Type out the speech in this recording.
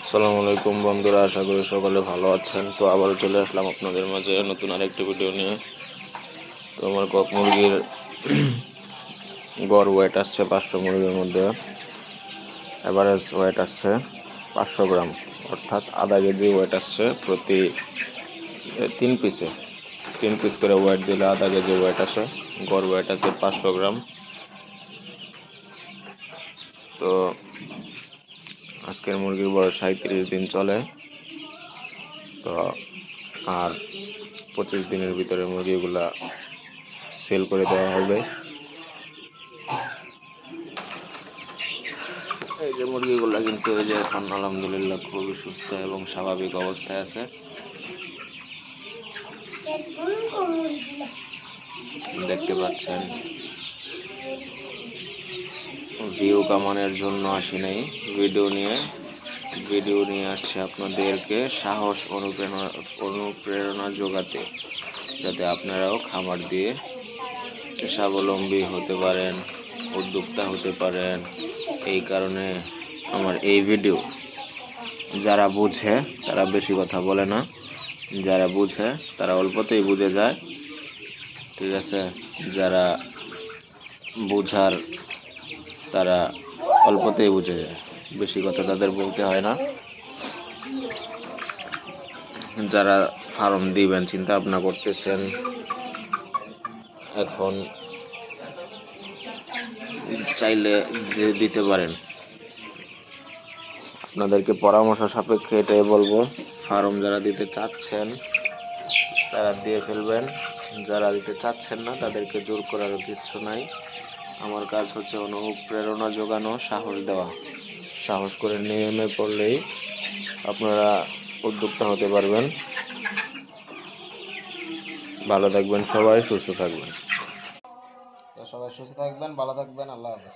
আসসালামু আলাইকুম বন্ধুরা, আশা করি সকলে ভালো আছেন। তো আবারও চলে আসলাম আপনাদের মাঝে নতুন আরেকটি ভিডিও নিয়ে। তো আমার কক মুরগির গড় ওয়েট আসছে 500 মুরগির মধ্যে এভারেজ ওয়েট আসছে 500 গ্রাম, অর্থাৎ আধা কেজি ওয়েট আসছে প্রতি 3 পিসে। 3 পিস করে ওয়েট দিলে আধা কেজি ওয়েট আসে। গড় ওয়েট আছে 500 গ্রাম। তো আজকের মুরগির বয়স 37 দিন চলে। তো আর 25 দিনের ভিতরে মুরগিগুলা সেল করে দেওয়া হবে। এই যে মুরগিগুলা কিন্তু এই যে এখন আলহামদুলিল্লাহ খুবই সুস্থ এবং স্বাভাবিক অবস্থায় আছে। দেখতে পাচ্ছেন, ভিউ কামানোর জন্য আসি নাই, ভিডিও নিয়ে আসছে আপনাদেরকে সাহস অনুপ্রেরণা যোগাতে, যাতে আপনারাও খামার দিয়ে স্বাবলম্বী হতে পারেন, উদ্যোক্তা হতে পারেন। এই কারণে আমার এই ভিডিও। যারা বুঝে তারা বেশি কথা বলে না, যারা বুঝে তারা অল্পতেই বুঝে যায়, ঠিক আছে? যারা বুঝার তারা অল্পতেই বুঝে যায়, বেশি কথা তাদের বলতে হয় না। যারা ফার্ম দিবেন চিন্তা ভাবনা করতেছেন, এখন চাইলে দিতে পারেন। আপনাদেরকে পরামর্শ সাপেক্ষে এটাই বলবো, ফার্ম যারা দিতে চাচ্ছেন তারা দিয়ে ফেলবেন, যারা দিতে চাচ্ছেন না তাদেরকে জোর করার কিচ্ছু নাই। আমার কাজ হচ্ছে অনুপ্রেরণা যোগানো, সাহস দেওয়া। সাহস করে নেমে পড়লেই আপনারা উদ্যোক্তা হতে পারবেন। ভালো থাকবেন সবাই, সুস্থ থাকবেন। তো সবাই সুস্থ থাকবেন, ভালো থাকবেন। আল্লাহ হাফেজ।